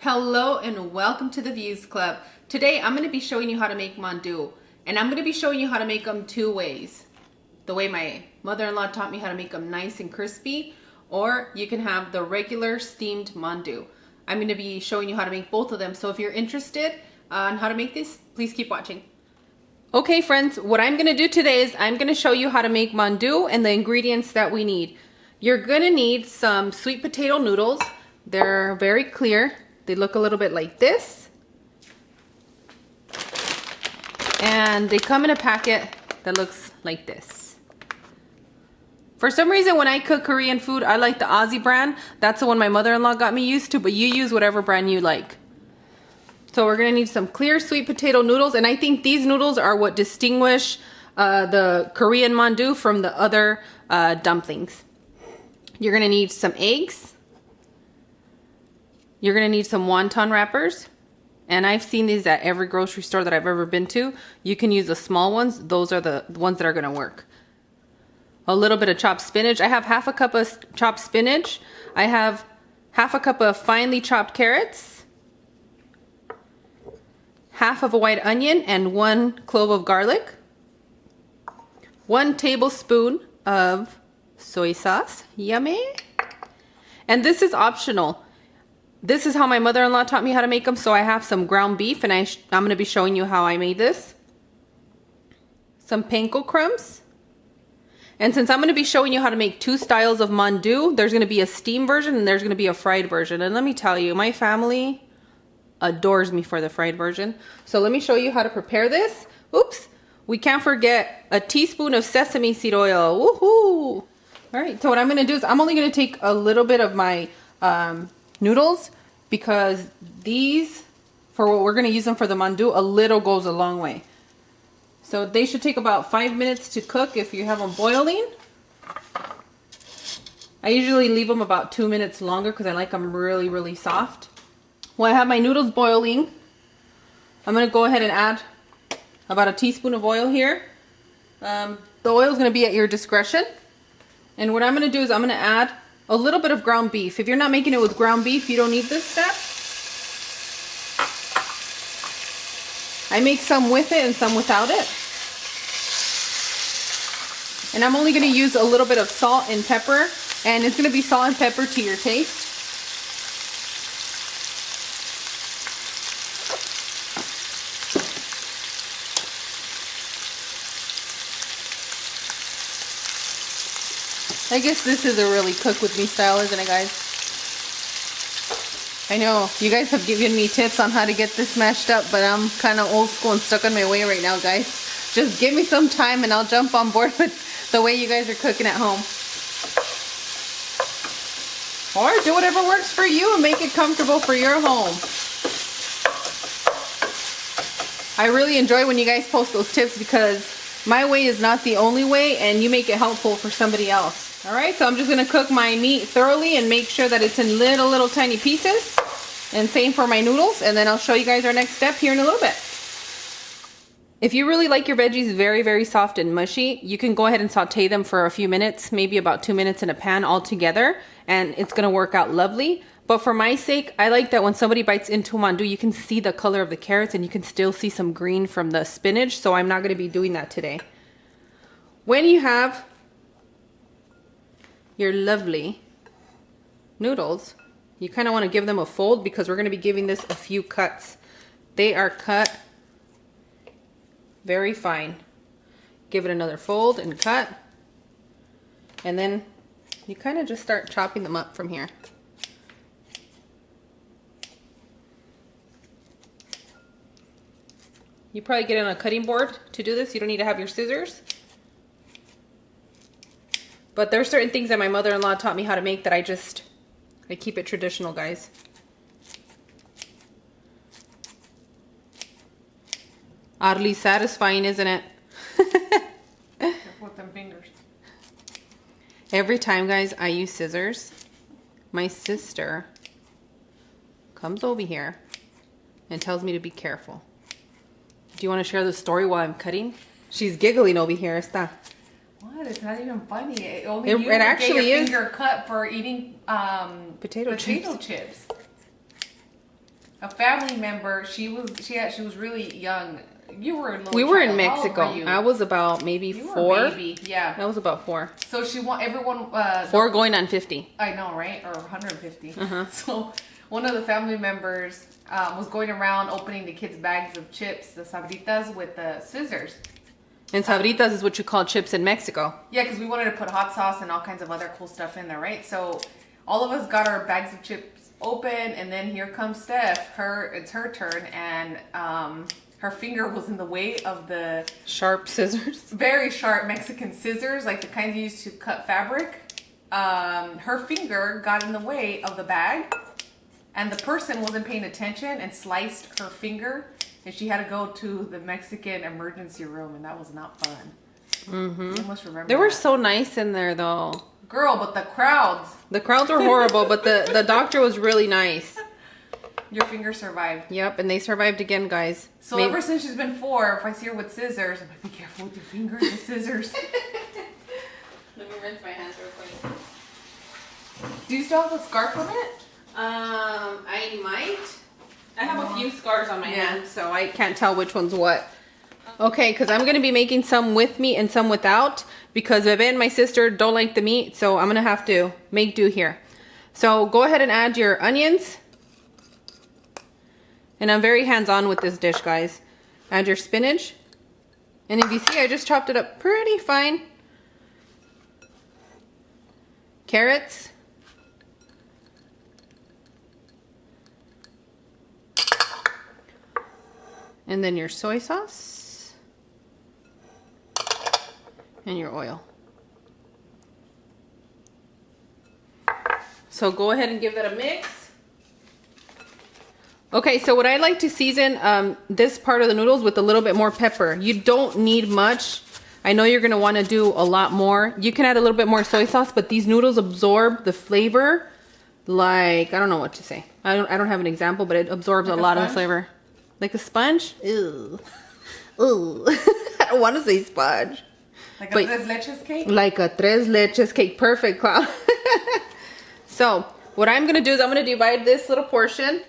Hello and welcome to the Views Club. Today I'm going to be showing you how to make mandu, and I'm going to be showing you how to make them two ways. The way my mother-in-law taught me how to make them nice and crispy, or you can have the regular steamed mandu. I'm going to be showing you how to make both of them, so if you're interested on how to make this, please keep watching. Okay friends, what I'm going to do today is I'm going to show you how to make mandu and the ingredients that we need. You're going to need some sweet potato noodles. They're very clear. They look a little bit like this. And they come in a packet that looks like this. For some reason, when I cook Korean food, I like the Aussie brand. That's the one my mother-in-law got me used to, but you use whatever brand you like. So we're gonna need some clear sweet potato noodles, and I think these noodles are what distinguish the Korean mandu from the other dumplings. You're gonna need some eggs. You're gonna need some wonton wrappers, and I've seen these at every grocery store that I've ever been to. You can use the small ones. Those are the ones that are gonna work. A little bit of chopped spinach. I have half a cup of chopped spinach. I have half a cup of finely chopped carrots, half of a white onion, and 1 clove of garlic, 1 tablespoon of soy sauce. Yummy. And this is optional. This is how my mother-in-law taught me how to make them, so I have some ground beef, and I'm going to be showing you how I made this. Some panko crumbs. And since I'm going to be showing you how to make 2 styles of mandu, there's going to be a steam version and there's going to be a fried version. And let me tell you, my family adores me for the fried version. So let me show you how to prepare this. Oops, we can't forget a teaspoon of sesame seed oil. Woohoo! All right, so what I'm going to do is I'm only going to take a little bit of my noodles, because these, for what we're going to use them for the mandu, a little goes a long way. So they should take about 5 minutes to cook if you have them boiling. I usually leave them about 2 minutes longer because I like them really, really soft. Well, I have my noodles boiling. I'm going to go ahead and add about a teaspoon of oil here. The oil is going to be at your discretion. And what I'm going to do is I'm going to add a little bit of ground beef. If you're not making it with ground beef, you don't need this step. I make some with it and some without it. And I'm only going to use a little bit of salt and pepper, and it's going to be salt and pepper to your taste. I guess this is a really cook with me style, isn't it, guys? I know you guys have given me tips on how to get this smashed up, but I'm kind of old school and stuck on my way right now, guys. Just give me some time and I'll jump on board with the way you guys are cooking at home. Or do whatever works for you and make it comfortable for your home. I really enjoy when you guys post those tips, because my way is not the only way, and you make it helpful for somebody else. Alright, so I'm just going to cook my meat thoroughly and make sure that it's in little tiny pieces. And same for my noodles, and then I'll show you guys our next step here in a little bit. If you really like your veggies very soft and mushy, you can go ahead and saute them for a few minutes, maybe about 2 minutes in a pan all together, and it's going to work out lovely. But for my sake, I like that when somebody bites into mandu, you can see the color of the carrots and you can still see some green from the spinach, so I'm not going to be doing that today. When you have your lovely noodles, you kind of want to give them a fold, because we're going to be giving this a few cuts. They are cut very fine. Give it another fold and cut, and then you kind of just start chopping them up from here. You probably get on a cutting board to do this. You don't need to have your scissors. But there are certain things that my mother-in-law taught me how to make that I keep it traditional, guys. Oddly satisfying, isn't it? With them fingers. Every time, guys, I use scissors, my sister comes over here and tells me to be careful. Do you want to share the story while I'm cutting? She's giggling over here. Está. What? It's not even funny. It actually get your is. finger cut for eating potato chips. chips. a family member. She was really young. You were a little We were child. in Mexico. How old were you? I was about maybe You were 4. a baby. Yeah. I was about 4. So she want everyone. 4 going on 50. I know, right? Or 150. Uh-huh. So one of the family members was going around opening the kids' bags of chips, the sabritas, with the scissors. And sabritas is what you call chips in Mexico. Yeah, because we wanted to put hot sauce and all kinds of other cool stuff in there, right? So all of us got our bags of chips open, and then here comes Steph. It's her turn, and her finger was in the way of the Sharp scissors. very sharp Mexican scissors, like the kinds used to cut fabric. Her finger got in the way of the bag, and the person wasn't paying attention and sliced her finger, and she had to go to the Mexican emergency room, and that was not fun. Mm-hmm. You must remember They were that. so nice in there, though. Girl, but the crowds. The crowds were horrible, but the doctor was really nice. Your finger survived. Yep, and they survived again, guys. So ever since she's been 4, if I see her with scissors, I'm like, be careful with your fingers and scissors. Let me rinse my hands real quick. Do you still have a scarf on it? I might. I have a few scars on my Yeah. hands, so I can't tell which one's what. Okay, because I'm going to be making some with meat and some without, because Bebe and my sister don't like the meat, so I'm going to have to make do here. So go ahead and add your onions. And I'm very hands-on with this dish, guys. Add your spinach. And if you see, I just chopped it up pretty fine. Carrots. And then your soy sauce. And your oil. So go ahead and give that a mix. Okay, so what I like to season this part of the noodles with a little bit more pepper. You don't need much. I know you're going to want to do a lot more. You can add a little bit more soy sauce, but these noodles absorb the flavor like, I don't know what to say. I don't have an example, but it absorbs Like a a lot of the sponge? flavor. Like a sponge? Ew. Ooh. I don't want to say sponge. Like a Wait. tres leches cake? Like a tres leches cake. Perfect, Cloud. So what I'm going to do is I'm going to divide this little portion.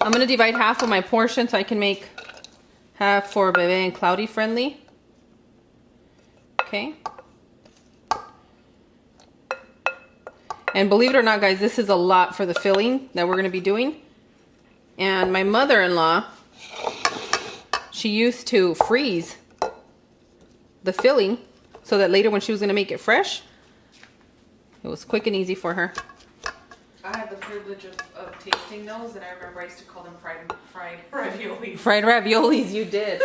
I'm going to divide half of my portion so I can make half for Bebe and Cloudy friendly. Okay. And believe it or not, guys, this is a lot for the filling that we're going to be doing. And my mother-in-law, she used to freeze the filling so that later when she was going to make it fresh, it was quick and easy for her. I have the privilege of tasting those, and I remember I used to call them fried raviolis. Fried raviolis, you did.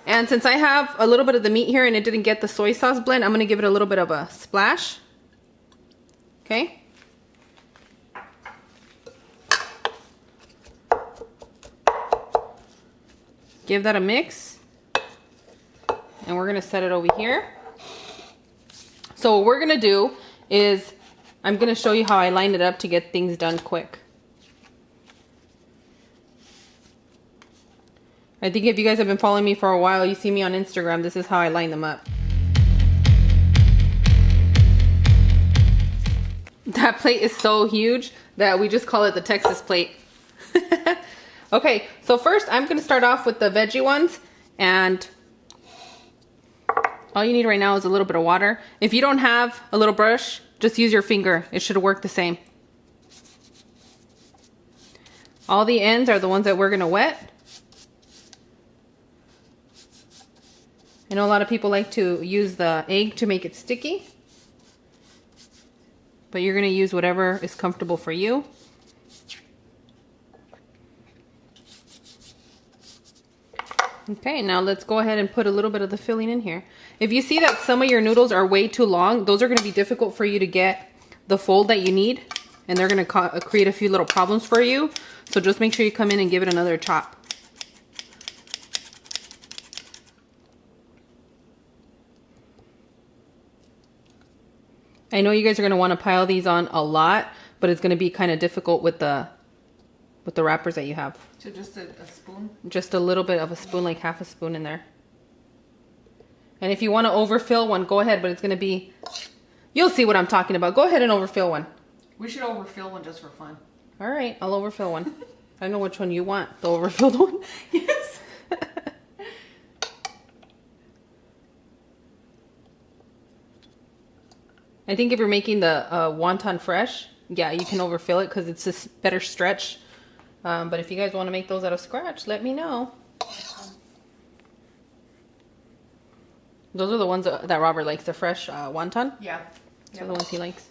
And since I have a little bit of the meat here and it didn't get the soy sauce blend, I'm going to give it a little bit of a splash. Okay. Give that a mix. And we're going to set it over here. So what we're going to do is I'm going to show you how I line it up to get things done quick. I think if you guys have been following me for a while, you see me on Instagram, this is how I line them up. That plate is so huge that we just call it the Texas plate. Okay, so first I'm going to start off with the veggie ones, and all you need right now is a little bit of water. If you don't have a little brush, just use your finger. It should work the same. All the ends are the ones that we're going to wet. I know a lot of people like to use the egg to make it sticky, but you're going to use whatever is comfortable for you. Okay, now let's go ahead and put a little bit of the filling in here. If you see that some of your noodles are way too long, those are going to be difficult for you to get the fold that you need, and they're going to create a few little problems for you. So just make sure you come in and give it another chop. I know you guys are going to want to pile these on a lot, but it's going to be kind of difficult with the wrappers that you have. So just a spoon? Just a little bit of a spoon, like half a spoon in there. And if you want to overfill one, go ahead, but it's going to be... You'll see what I'm talking about. Go ahead and overfill one. We should overfill one just for fun. All right, I'll overfill one. I know which one you want, the overfilled one. Yes. I think if you're making the wonton fresh, yeah, you can overfill it because it's a better stretch. But if you guys want to make those out of scratch, let me know. Those are the ones that Robert likes, the fresh wonton. Yeah. Those are the ones he likes.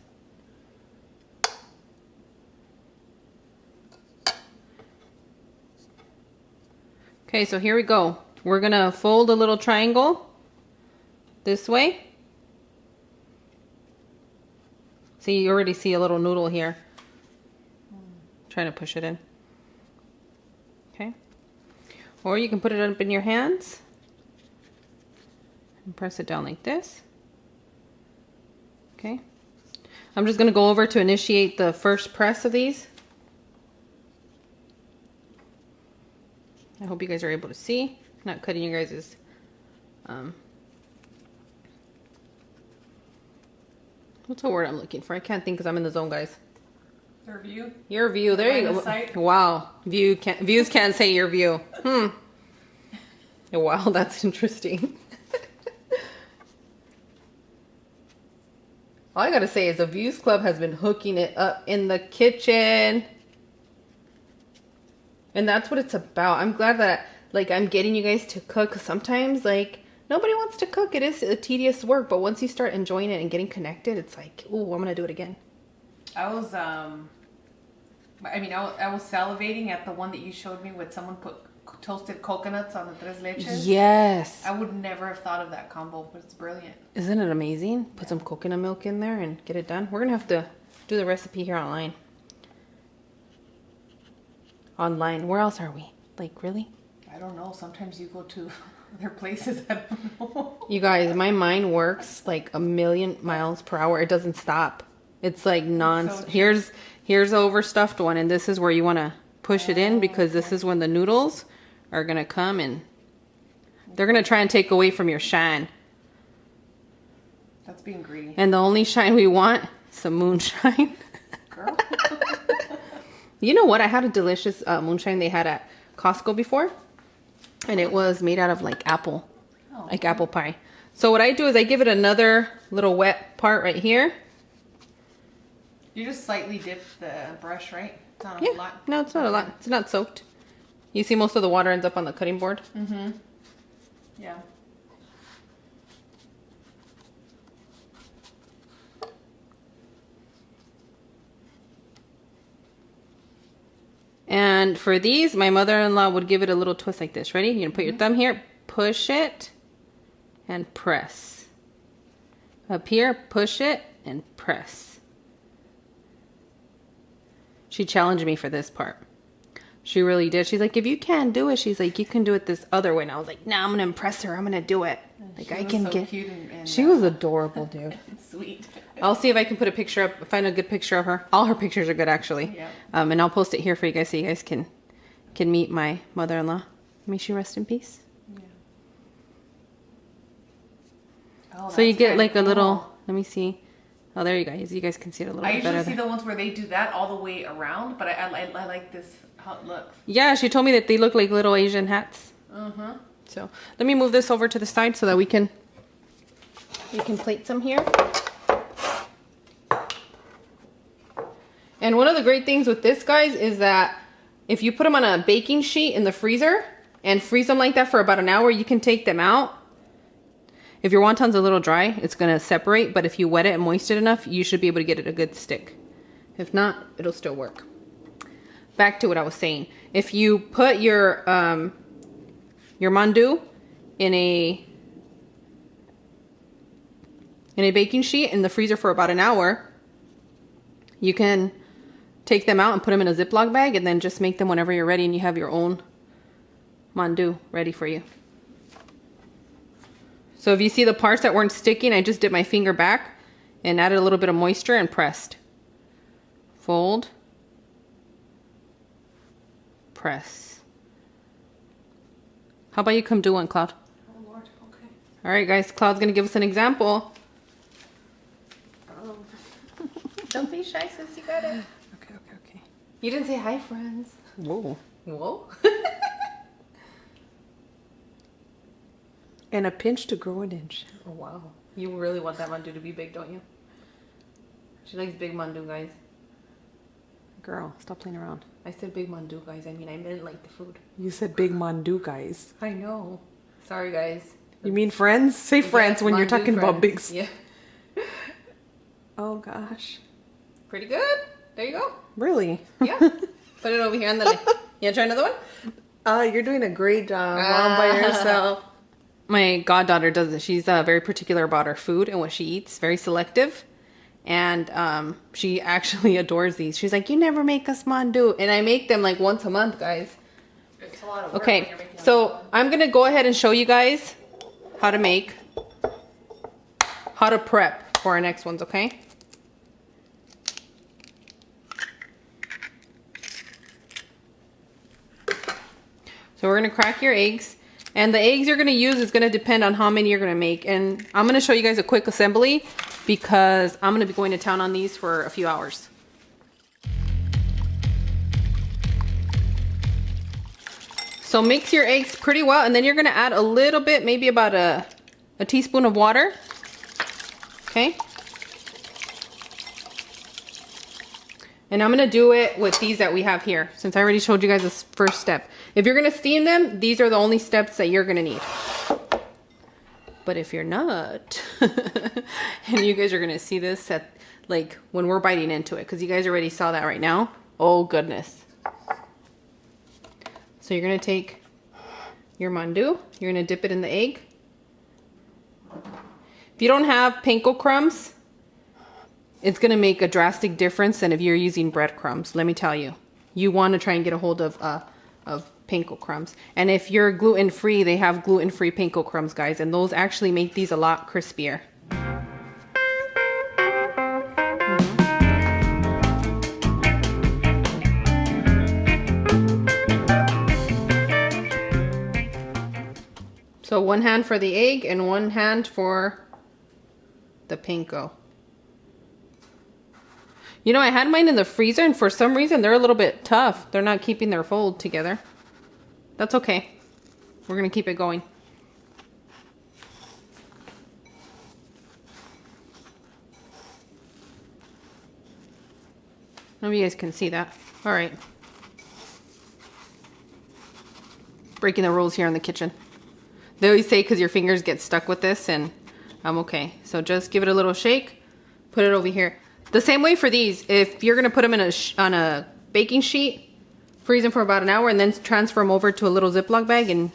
Okay, so here we go. We're gonna fold a little triangle this way. See, you already see a little noodle here. Trying to push it in. Okay. Or you can put it up in your hands and press it down like this. Okay. I'm just gonna go over to initiate the first press of these. I hope you guys are able to see. Not cutting you guys' what's the word I'm looking for? I can't think because I'm in the zone, guys. Your view? Your view. There you go. Wow. Views can't say your view. Wow, that's interesting. All I gotta say is the Views Club has been hooking it up in the kitchen. And that's what it's about. I'm glad that I'm getting you guys to cook, because sometimes nobody wants to cook. It is a tedious work, but once you start enjoying it and getting connected, it's like, ooh, I'm gonna do it again. I was salivating at the one that you showed me with someone put toasted coconuts on the tres leches. Yes. I would never have thought of that combo, but it's brilliant. Isn't it amazing? Put some coconut milk in there and get it done. We're gonna have to do the recipe here online. Where else are we? Really? I don't know. Sometimes you go to other places. I don't know. You guys, my mind works like a million miles per hour. It doesn't stop. It's like non-stop. Here's the overstuffed one, and this is where you want to push it in, because this is when the noodles are gonna come and they're gonna try and take away from your shine. That's being greedy. And the only shine we want is some moonshine. Girl. You know what? I had a delicious moonshine they had at Costco before, and it was made out of apple, apple pie. So what I do is I give it another little wet part right here. You just slightly dip the brush, right? It's not Yeah. a lot. No, it's not a lot. It's not soaked. You see most of the water ends up on the cutting board. Mm-hmm. Yeah. And for these, my mother-in-law would give it a little twist like this. Ready? You're gonna put your thumb here, push it, and press. Up here, push it, and press. She challenged me for this part. She really did. She's like, if you can't do it, she's like, you can do it this other way. And I was like, nah, I'm gonna impress her. I'm gonna do it. I can get. Cute and she was adorable, dude. Sweet. I'll see if I can put a picture up, find a good picture of her. All her pictures are good, actually. Yeah. And I'll post it here for you guys so you guys can meet my mother-in-law. May she rest in peace. Yeah. Oh, So you get a little, let me see. Oh, there you guys. You guys can see it a little bit better. I usually see the ones where they do that all the way around, but I like this, how it looks. Yeah, she told me that they look like little Asian hats. Uh-huh. So let me move this over to the side so that we can plate some here. And one of the great things with this, guys, is that if you put them on a baking sheet in the freezer and freeze them like that for about an hour, you can take them out. If your wonton's a little dry, it's going to separate, but if you wet it and moist it enough, you should be able to get it a good stick. If not, it'll still work. Back to what I was saying. If you put your mandu in a baking sheet in the freezer for about an hour, you can take them out and put them in a Ziploc bag and then just make them whenever you're ready and you have your own mandu ready for you. So if you see the parts that weren't sticking, I just dipped my finger back and added a little bit of moisture and pressed. Fold. Press. How about you come do one, Cloud? Oh, Lord. Okay. All right, guys. Cloud's going to give us an example. Oh. Don't be shy, sis. You got it. Okay. You didn't say hi, friends. Whoa. Whoa. And a pinch to grow an inch. Oh, wow. You really want that mandu to be big, don't you? She likes big mandu, guys. Girl, stop playing around. I said big mandu, guys. I mean, I meant like the food. You said big mandu, guys. I know. Sorry, guys. You mean friends? Say friends when you're mandu talking about big. friends. Yeah. Oh gosh. Pretty good. There you go. Really? Yeah. Put it over here on the lid. You want to try another one? You're doing a great job. All by yourself. My goddaughter does it. She's very particular about her food and what she eats. Very selective. And she actually adores these. She's like, you never make us mandu. And I make them like once a month, guys. It's a lot of work. Okay, so I'm going to go ahead and show you guys how to make, how to prep for our next ones, okay? So we're going to crack your eggs. And the eggs you're going to use is going to depend on how many you're going to make. And I'm going to show you guys a quick assembly because I'm going to be going to town on these for a few hours. So mix your eggs pretty well, and then you're going to add a little bit, maybe about a teaspoon of water. Okay. And I'm going to do it with these that we have here, since I already showed you guys this first step. If you're going to steam them, these are the only steps that you're going to need. But if you're not, and you guys are going to see this at, like, when we're biting into it, because you guys already saw that right now. Oh, goodness. So you're going to take your mandu, you're going to dip it in the egg. If you don't have panko crumbs, it's going to make a drastic difference than if you're using breadcrumbs. Let me tell you, you want to try and get a hold of panko crumbs. And if you're gluten-free, they have gluten-free panko crumbs, guys, and those actually make these a lot crispier. So one hand for the egg and one hand for the panko. You know, I had mine in the freezer and for some reason they're a little bit tough. They're not keeping their fold together. That's okay. We're going to keep it going. I know you guys can see that. All right. Breaking the rules here in the kitchen. They always say because your fingers get stuck with this, and I'm okay. So just give it a little shake. Put it over here. The same way for these. If you're going to put them in on a baking sheet, freeze them for about an hour, and then transfer them over to a little Ziploc bag, and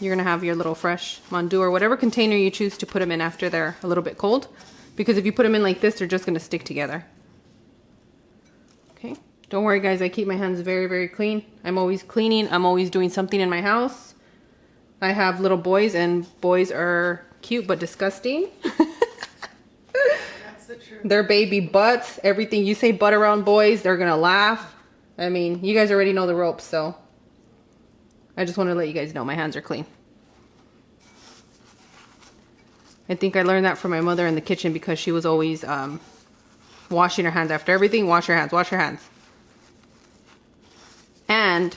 you're going to have your little fresh mandu or whatever container you choose to put them in after they're a little bit cold. Because if you put them in like this, they're just going to stick together. Okay. Don't worry, guys. I keep my hands very, very clean. I'm always cleaning. I'm always doing something in my house. I have little boys, and boys are cute but disgusting. That's the truth. Their baby butts, everything you say butt around boys, they're gonna laugh. I mean, you guys already know the ropes, so I just want to let you guys know my hands are clean. I think I learned that from my mother in the kitchen because she was always washing her hands after everything. Wash your hands, wash your hands. And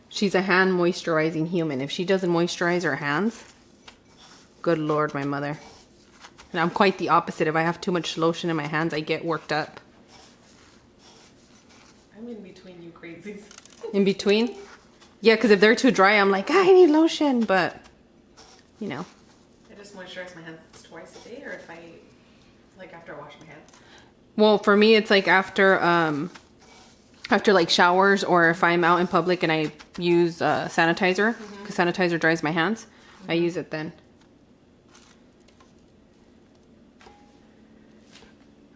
she's a hand moisturizing human. If she doesn't moisturize her hands, good Lord, my mother. And I'm quite the opposite. If I have too much lotion in my hands, I get worked up. I'm in between you crazies. In between? Yeah, because if they're too dry, I'm like, I need lotion. But, you know. I just moisturize my hands twice a day, or if I, like after I wash my hands. Well, for me, it's like after like showers, or if I'm out in public and I use sanitizer, because sanitizer dries my hands, I use it then.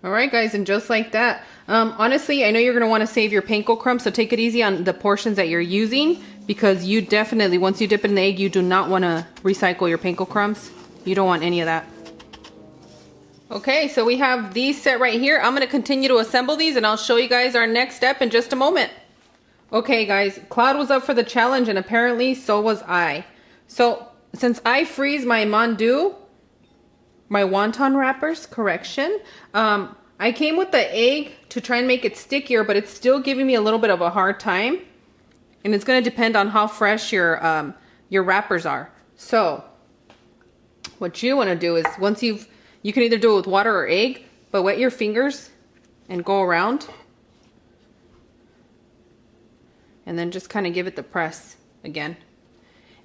All right, guys, and just like that, honestly, I know you're going to want to save your panko crumbs, so take it easy on the portions that you're using, because you definitely, once you dip it in the egg, you do not want to recycle your panko crumbs. You don't want any of that. Okay, so we have these set right here. I'm going to continue to assemble these, and I'll show you guys our next step in just a moment. Okay, guys, Claude was up for the challenge, and apparently so was I. So since I freeze my mandu, my wonton wrappers, correction, I I came with the egg to try and make it stickier, but it's still giving me a little bit of a hard time. And it's going to depend on how fresh your wrappers are. So what you want to do is once you can either do it with water or egg, but wet your fingers and go around. And then just kind of give it the press again.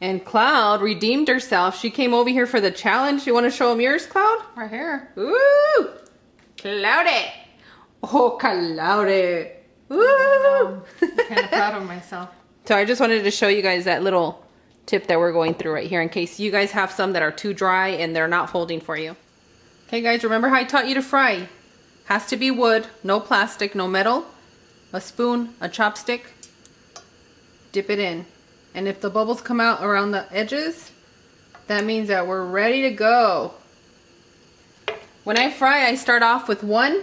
And Cloud redeemed herself. She came over here for the challenge. You want to show them yours, Cloud? Right here. Ooh! Cloudy! Oh, Cloudy! Woo! I'm kind of proud of myself. So I just wanted to show you guys that little tip that we're going through right here in case you guys have some that are too dry and they're not folding for you. Okay guys, remember how I taught you to fry? Has to be wood, no plastic, no metal, a spoon, a chopstick. Dip it in. And if the bubbles come out around the edges, that means that we're ready to go. When I fry, I start off with 1,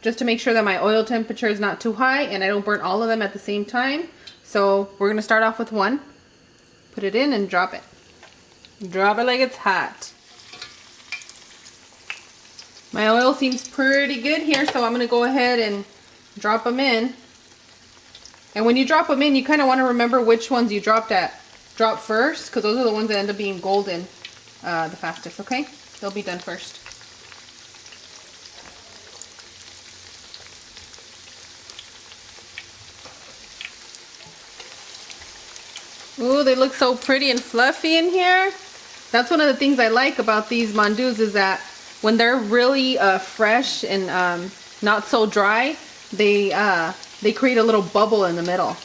just to make sure that my oil temperature is not too high and I don't burn all of them at the same time. So we're gonna start off with 1. Put it in and drop it. Drop it like it's hot. My oil seems pretty good here, so I'm gonna go ahead and drop them in. And when you drop them in, you kind of want to remember which ones you drop first, because those are the ones that end up being golden the fastest, okay? They'll be done first. Ooh, they look so pretty and fluffy in here. That's one of the things I like about these mandus is that when they're really fresh and not so dry, they create a little bubble in the middle.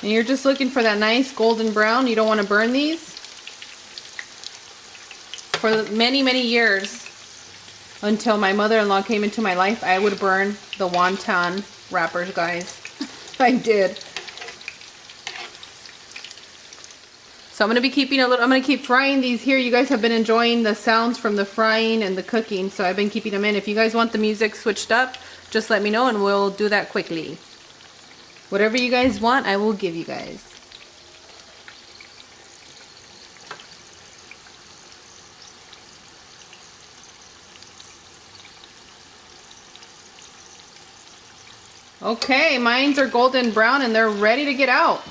And you're just looking for that nice golden brown. You don't want to burn these. For many, many years, until my mother-in-law came into my life, I would burn the wonton wrappers, guys. I did. So I'm going to be I'm going to keep frying these here. You guys have been enjoying the sounds from the frying and the cooking, so I've been keeping them in. If you guys want the music switched up, just let me know and we'll do that quickly. Whatever you guys want, I will give you guys. Okay, mines are golden brown and they're ready to get out.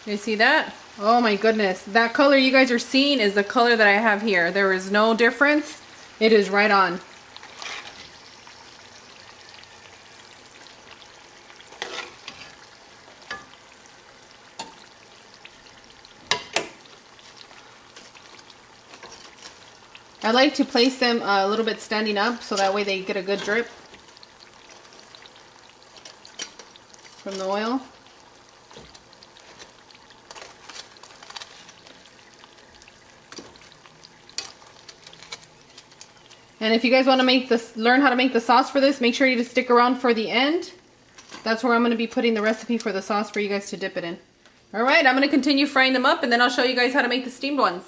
You see that? Oh my goodness. That color you guys are seeing is the color that I have here. There is no difference. It is right on. I like to place them a little bit standing up so that way they get a good drip from the oil. And if you guys want to make this, learn how to make the sauce for this, make sure you just stick around for the end. That's where I'm going to be putting the recipe for the sauce for you guys to dip it in. All right, I'm going to continue frying them up and then I'll show you guys how to make the steamed ones.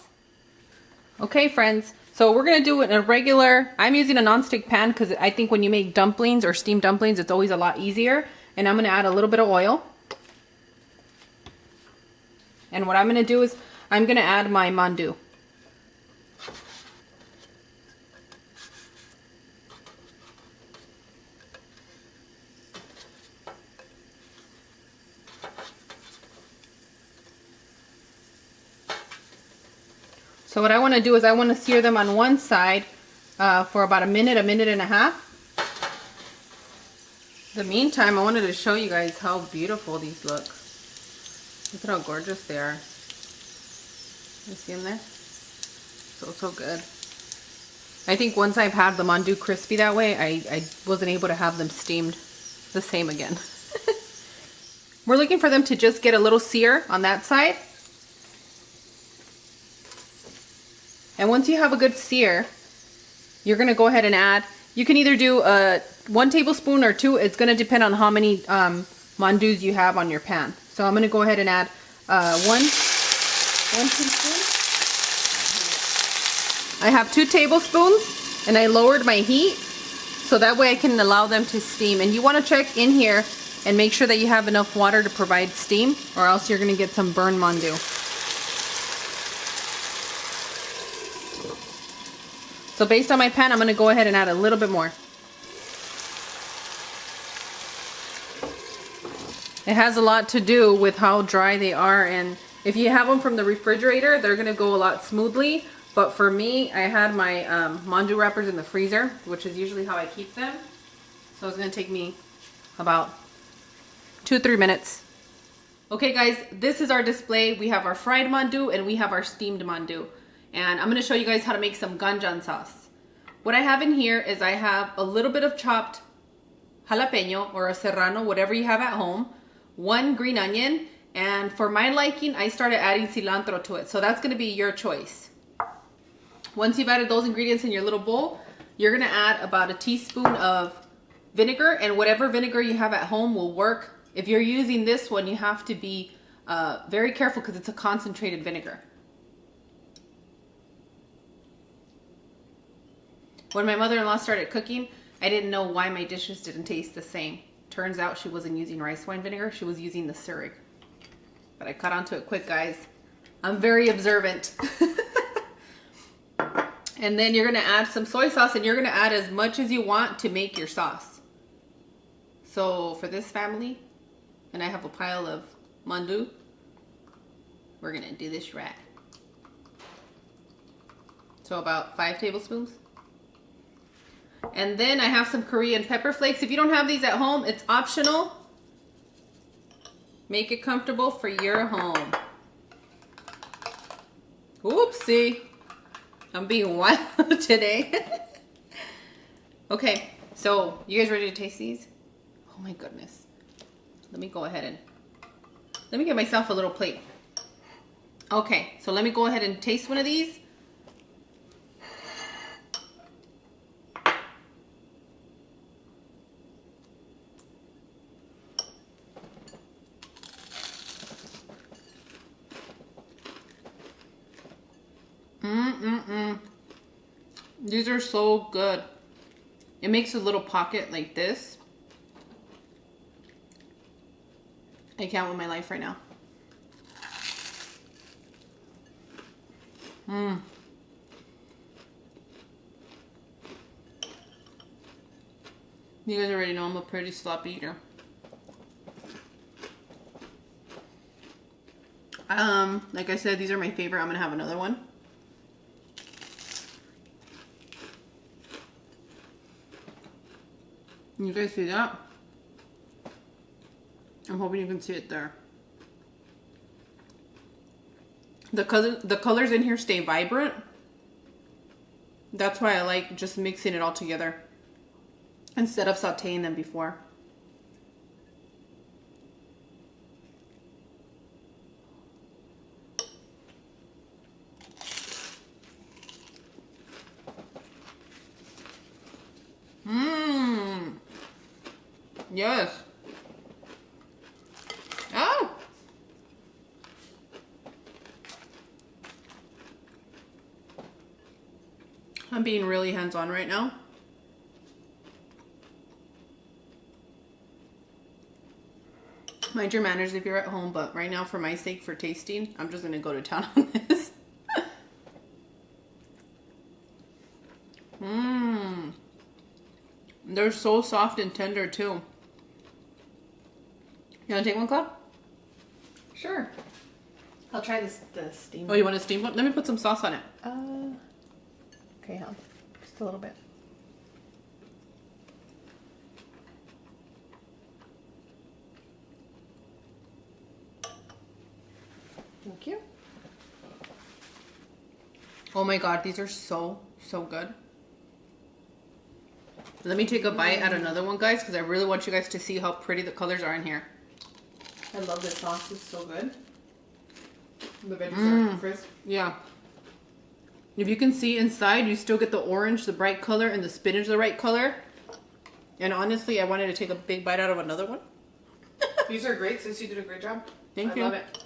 Okay, friends, so we're going to do it in a regular, I'm using a nonstick pan because I think when you make dumplings or steamed dumplings, it's always a lot easier. And I'm going to add a little bit of oil. And what I'm going to do is I'm going to add my mandu. So what I want to do is I want to sear them on one side for about a minute and a half. In the meantime, I wanted to show you guys how beautiful these look. Look at how gorgeous they are. You see them there? So good. I think once I've had the mandu crispy that way, I wasn't able to have them steamed the same again. We're looking for them to just get a little sear on that side. And once you have a good sear, you're going to go ahead and add, you can either do 1 tablespoon or 2. It's going to depend on how many mandus you have on your pan. So I'm going to go ahead and add 1 teaspoon. I have 2 tablespoons and I lowered my heat so that way I can allow them to steam. And you want to check in here And make sure that you have enough water to provide steam, or else you're gonna get some burn mandu. So based on my pan, I'm gonna go ahead and add a little bit more. It has a lot to do with how dry they are, and if you have them from the refrigerator, they're gonna go a lot smoothly. But for me, I had my mandu wrappers in the freezer, which is usually how I keep them. So it's gonna take me about 2-3 minutes. Okay guys, this is our display. We have our fried mandu and we have our steamed mandu. And I'm gonna show you guys how to make some ganjan sauce. What I have in here is I have a little bit of chopped jalapeno or a serrano, whatever you have at home, 1 green onion, and for my liking, I started adding cilantro to it. So that's gonna be your choice. Once you've added those ingredients in your little bowl, you're gonna add about a teaspoon of vinegar, and whatever vinegar you have at home will work. If you're using this one, you have to be very careful because it's a concentrated vinegar. When my mother-in-law started cooking, I didn't know why my dishes didn't taste the same. Turns out she wasn't using rice wine vinegar, she was using the Surig. But I caught on to it quick, guys. I'm very observant. And then you're gonna add some soy sauce, and you're gonna add as much as you want to make your sauce. So for this family, and I have a pile of mandu, we're gonna do this right. So about 5 tablespoons. And then I have some Korean pepper flakes. If you don't have these at home, it's optional. Make it comfortable for your home. Oopsie. I'm being wild today. Okay, so you guys ready to taste these? Oh my goodness. Let me go ahead and let me get myself a little plate. Okay, so let me go ahead and taste one of these. These are so good. It makes a little pocket like this. I can't with my life right now. You guys already know I'm a pretty sloppy eater. Like I said, these are my favorite. I'm gonna have another one. You guys see that? I'm hoping you can see it there. The colors in here stay vibrant. That's why I like just mixing it all together instead of sauteing them before. Yes. Oh. I'm being really hands-on right now. Mind your manners if you're at home, but right now for my sake, for tasting, I'm just gonna go to town on this. They're so soft and tender too. You wanna take one, Claude? Sure. I'll try the steam. Oh, you want a steam one? Let me put some sauce on it. Okay, hold on. Just a little bit. Thank you. Oh my god, these are so good. Let me take a bite at another one, guys, because I really want you guys to see how pretty the colors are in here. I love this sauce. It's so good. The veggies are crisp. Yeah. If you can see inside, you still get the orange, the bright color, and the spinach, the right color. And honestly, I wanted to take a big bite out of another one. These are great, sis. You did a great job. Thank you. I love it.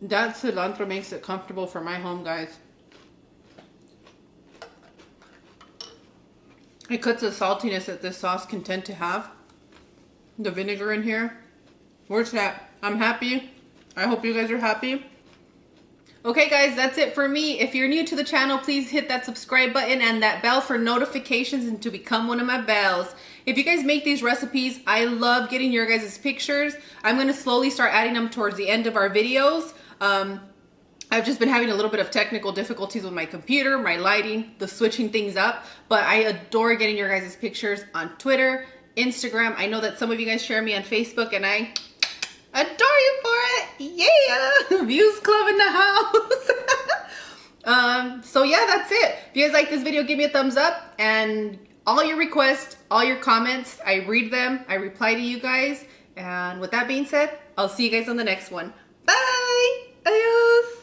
That cilantro makes it comfortable for my home, guys. It cuts the saltiness that this sauce can tend to have. The vinegar in here. Where's that? I'm happy. I hope you guys are happy. Okay guys, that's it for me. If you're new to the channel, please hit that subscribe button and that bell for notifications and to become one of my bells. If you guys make these recipes, I love getting your guys' pictures. I'm gonna slowly start adding them towards the end of our videos. I've just been having a little bit of technical difficulties with my computer, my lighting, the switching things up, but I adore getting your guys' pictures on Twitter, Instagram. I know that some of you guys share me on Facebook and I adore you for it. Yeah, Views Club in the house. So yeah, that's it. If you guys like this video, give me a thumbs up, and all your requests, all your comments, I read them, I reply to you guys. And with that being said, I'll see you guys on the next one.